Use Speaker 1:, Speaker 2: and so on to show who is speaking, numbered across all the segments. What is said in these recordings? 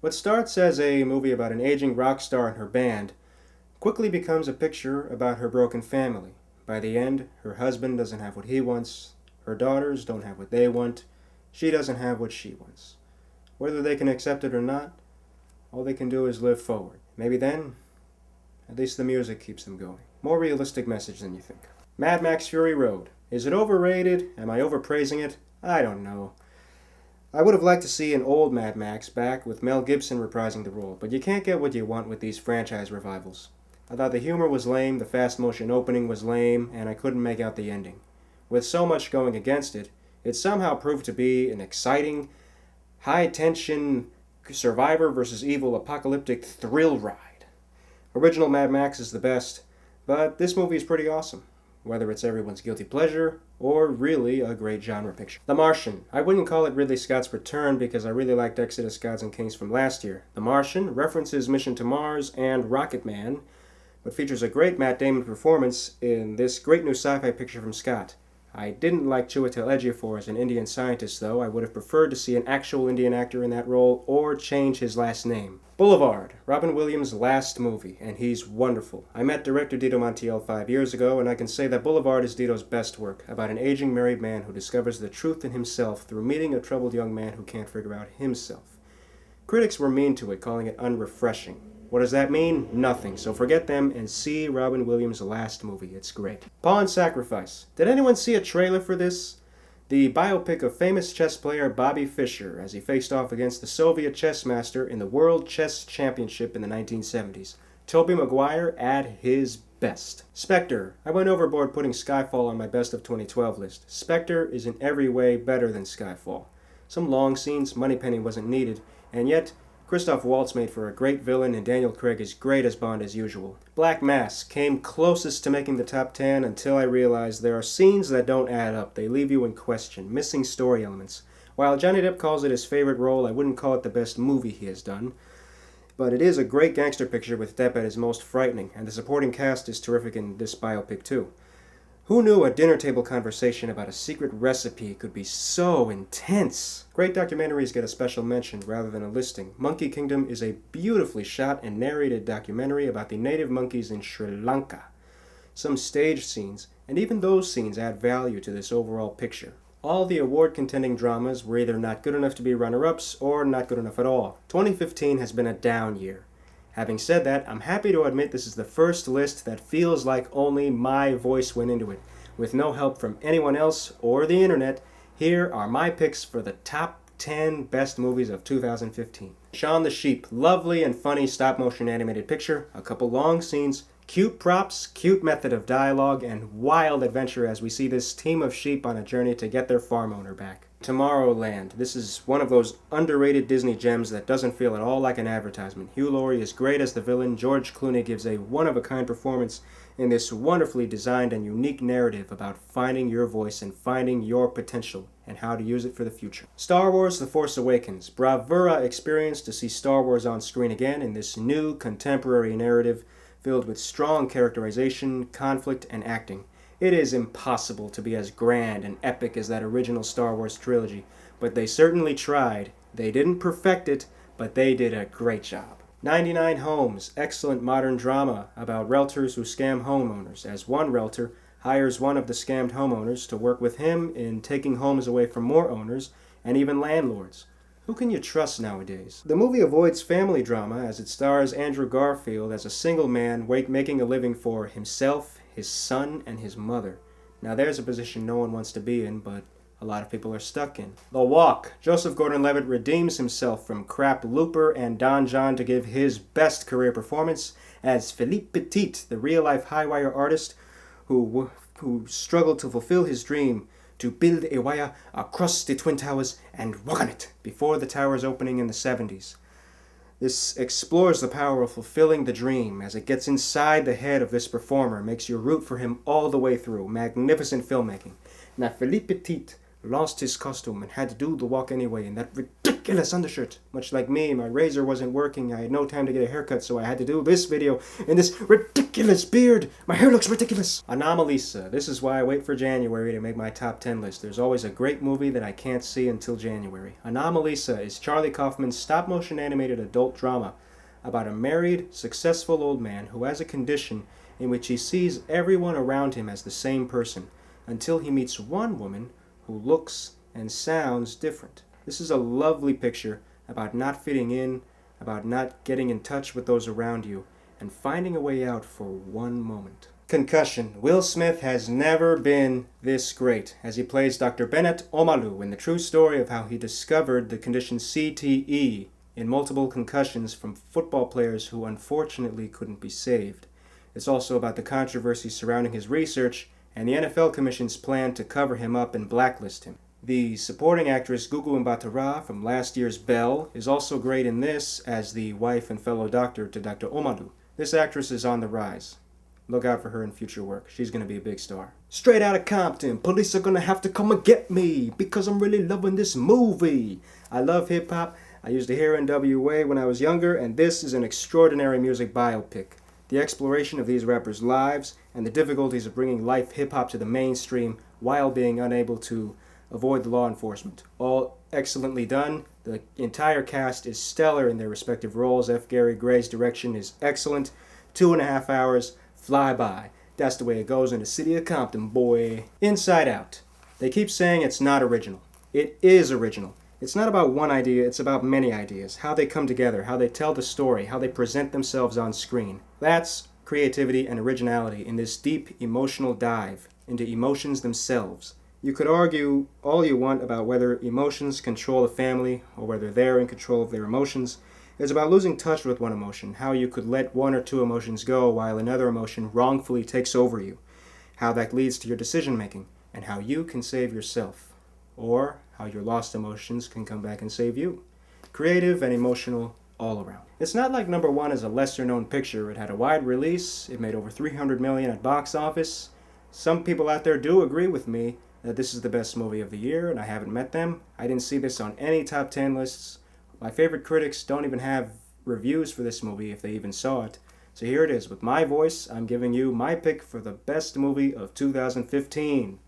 Speaker 1: What starts as a movie about an aging rock star and her band quickly becomes a picture about her broken family. By the end, her husband doesn't have what he wants, her daughters don't have what they want, she doesn't have what she wants. Whether they can accept it or not, all they can do is live forward. Maybe then, at least the music keeps them going. More realistic message than you think. Mad Max Fury Road. Is it overrated? Am I overpraising it? I don't know. I would have liked to see an old Mad Max back with Mel Gibson reprising the role, but you can't get what you want with these franchise revivals. I thought the humor was lame, the fast motion opening was lame, and I couldn't make out the ending. With so much going against it, it somehow proved to be an exciting, high-tension survivor versus evil apocalyptic thrill ride. Original Mad Max is the best, but this movie is pretty awesome, whether it's everyone's guilty pleasure or really a great genre picture. The Martian. I wouldn't call it Ridley Scott's return because I really liked Exodus, Gods and Kings from last year. The Martian references Mission to Mars and Rocket Man, but features a great Matt Damon performance in this great new sci-fi picture from Scott. I didn't like Chiwetel Ejiofor as an Indian scientist, though. I would have preferred to see an actual Indian actor in that role or change his last name. Boulevard, Robin Williams' last movie, and he's wonderful. I met director Dito Montiel 5 years ago, and I can say that Boulevard is Dito's best work, about an aging married man who discovers the truth in himself through meeting a troubled young man who can't figure out himself. Critics were mean to it, calling it unrefreshing. What does that mean? Nothing. So forget them and see Robin Williams' last movie. It's great. Pawn Sacrifice. Did anyone see a trailer for this? The biopic of famous chess player Bobby Fischer as he faced off against the Soviet chess master in the World Chess Championship in the 1970s. Tobey Maguire at his best. Spectre. I went overboard putting Skyfall on my best of 2012 list. Spectre is in every way better than Skyfall. Some long scenes, Moneypenny wasn't needed, and yet Christoph Waltz made for a great villain, and Daniel Craig is great as Bond as usual. Black Mass came closest to making the top 10 until I realized there are scenes that don't add up. They leave you in question, missing story elements. While Johnny Depp calls it his favorite role, I wouldn't call it the best movie he has done. But it is a great gangster picture with Depp at his most frightening, and the supporting cast is terrific in this biopic too. Who knew a dinner table conversation about a secret recipe could be so intense? Great documentaries get a special mention rather than a listing. Monkey Kingdom is a beautifully shot and narrated documentary about the native monkeys in Sri Lanka. Some staged scenes, and even those scenes add value to this overall picture. All the award-contending dramas were either not good enough to be runner-ups or not good enough at all. 2015 has been a down year. Having said that, I'm happy to admit this is the first list that feels like only my voice went into it. With no help from anyone else or the internet, here are my picks for the top 10 best movies of 2015. Shaun the Sheep, lovely and funny stop-motion animated picture, a couple long scenes, cute props, cute method of dialogue, and wild adventure as we see this team of sheep on a journey to get their farm owner back. Tomorrowland. This is one of those underrated Disney gems that doesn't feel at all like an advertisement. Hugh Laurie is great as the villain. George Clooney gives a one-of-a-kind performance in this wonderfully designed and unique narrative about finding your voice and finding your potential and how to use it for the future. Star Wars The Force Awakens. Bravura experience to see Star Wars on screen again in this new contemporary narrative filled with strong characterization, conflict, and acting. It is impossible to be as grand and epic as that original Star Wars trilogy, but they certainly tried. They didn't perfect it, but they did a great job. 99 Homes, excellent modern drama about realtors who scam homeowners, as one realtor hires one of the scammed homeowners to work with him in taking homes away from more owners and even landlords. Who can you trust nowadays? The movie avoids family drama as it stars Andrew Garfield as a single man making a living for himself, his son, and his mother. Now there's a position no one wants to be in, but a lot of people are stuck in. The Walk. Joseph Gordon-Levitt redeems himself from Crap Looper and Don John to give his best career performance as Philippe Petit, the real-life high-wire artist who struggled to fulfill his dream to build a wire across the Twin Towers and walk on it before the towers opening in the 70s. This explores the power of fulfilling the dream as it gets inside the head of this performer, makes you root for him all the way through. Magnificent filmmaking. Now, Philippe Petit lost his costume and had to do the walk anyway in that ridiculous undershirt. Much like me, my razor wasn't working. I had no time to get a haircut, so I had to do this video in this ridiculous beard. My hair looks ridiculous. Anomalisa. This is why I wait for January to make my top 10 list. There's always a great movie that I can't see until January. Anomalisa is Charlie Kaufman's stop-motion animated adult drama about a married, successful old man who has a condition in which he sees everyone around him as the same person, until he meets one woman who looks and sounds different. This is a lovely picture about not fitting in, about not getting in touch with those around you, and finding a way out for one moment. Concussion. Will Smith has never been this great, as he plays Dr. Bennett Omalu in the true story of how he discovered the condition CTE in multiple concussions from football players who unfortunately couldn't be saved. It's also about the controversy surrounding his research and the NFL Commission's plan to cover him up and blacklist him. The supporting actress Gugu Mbatha-Raw from last year's Belle is also great in this as the wife and fellow doctor to Dr. Omalu. This actress is on the rise. Look out for her in future work. She's going to be a big star. Straight Out of Compton. Police are going to have to come and get me because I'm really loving this movie. I love hip-hop. I used to hear NWA when I was younger, and this is an extraordinary music biopic. The exploration of these rappers' lives and the difficulties of bringing life hip-hop to the mainstream while being unable to avoid the law enforcement. All excellently done. The entire cast is stellar in their respective roles. F. Gary Gray's direction is excellent. 2.5 hours fly by. That's the way it goes in the city of Compton, boy. Inside Out. They keep saying it's not original. It is original. It's not about one idea, it's about many ideas. How they come together, how they tell the story, how they present themselves on screen. That's creativity and originality in this deep emotional dive into emotions themselves. You could argue all you want about whether emotions control a family or whether they're in control of their emotions. It's about losing touch with one emotion, how you could let one or two emotions go while another emotion wrongfully takes over you, how that leads to your decision making, and how you can save yourself, or how your lost emotions can come back and save you. Creative and emotional all around. It's not like number one is a lesser known picture. It had a wide release, it made over $300 million at box office. Some people out there do agree with me that this is the best movie of the year, and I haven't met them. I didn't see this on any top 10 lists. My favorite critics don't even have reviews for this movie if they even saw it. So here it is. With my voice, I'm giving you my pick for the best movie of 2015.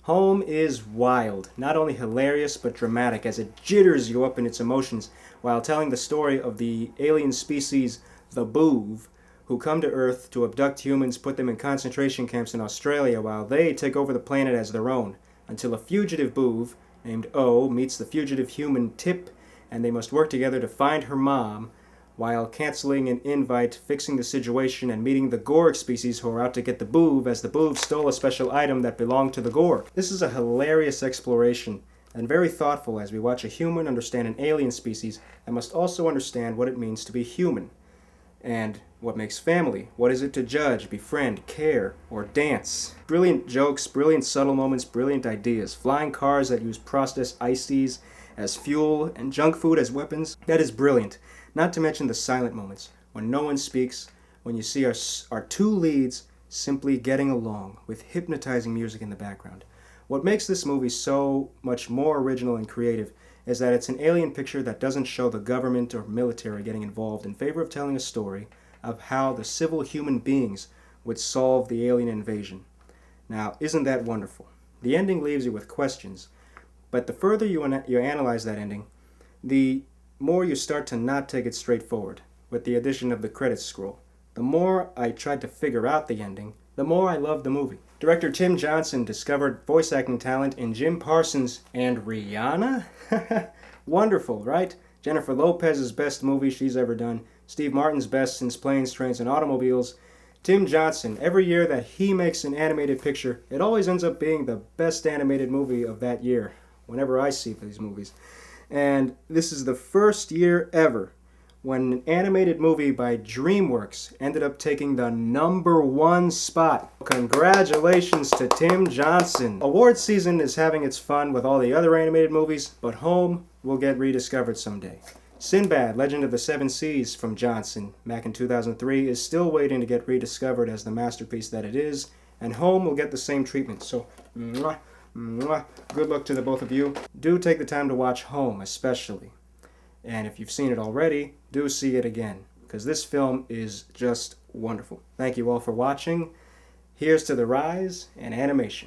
Speaker 1: Home is wild, not only hilarious but dramatic as it jitters you up in its emotions while telling the story of the alien species, the Boov, who come to Earth to abduct humans, put them in concentration camps in Australia while they take over the planet as their own, until a fugitive Boov named O meets the fugitive human Tip, and they must work together to find her mom while canceling an invite, fixing the situation, and meeting the Gorg species who are out to get the Boov, as the Boov stole a special item that belonged to the Gorg. This is a hilarious exploration and very thoughtful as we watch a human understand an alien species and must also understand what it means to be human. And what makes family? What is it to judge, befriend, care, or dance? Brilliant jokes, brilliant subtle moments, brilliant ideas. Flying cars that use processed ices as fuel and junk food as weapons. That is brilliant. Not to mention the silent moments, when no one speaks, when you see our two leads simply getting along with hypnotizing music in the background. What makes this movie so much more original and creative is that it's an alien picture that doesn't show the government or military getting involved in favor of telling a story of how the civil human beings would solve the alien invasion. Now, isn't that wonderful? The ending leaves you with questions, but the further you analyze that ending, the more you start to not take it straightforward, with the addition of the credits scroll. The more I tried to figure out the ending, the more I loved the movie. Director Tim Johnson discovered voice acting talent in Jim Parsons and Rihanna? Wonderful, right? Jennifer Lopez's best movie she's ever done. Steve Martin's best since Planes, Trains, and Automobiles. Tim Johnson, every year that he makes an animated picture, it always ends up being the best animated movie of that year, whenever I see these movies. And this is the first year ever when an animated movie by DreamWorks ended up taking the #1 spot. Congratulations to Tim Johnson. Award season is having its fun with all the other animated movies, but Home will get rediscovered someday. Sinbad, Legend of the Seven Seas from Johnson, back in 2003, is still waiting to get rediscovered as the masterpiece that it is, And Home will get the same treatment. So, mwah, mwah. Good luck to the both of you. Do take the time to watch Home, especially. And if you've seen it already, do see it again, because this film is just wonderful. Thank you all for watching. Here's to the rise and animation.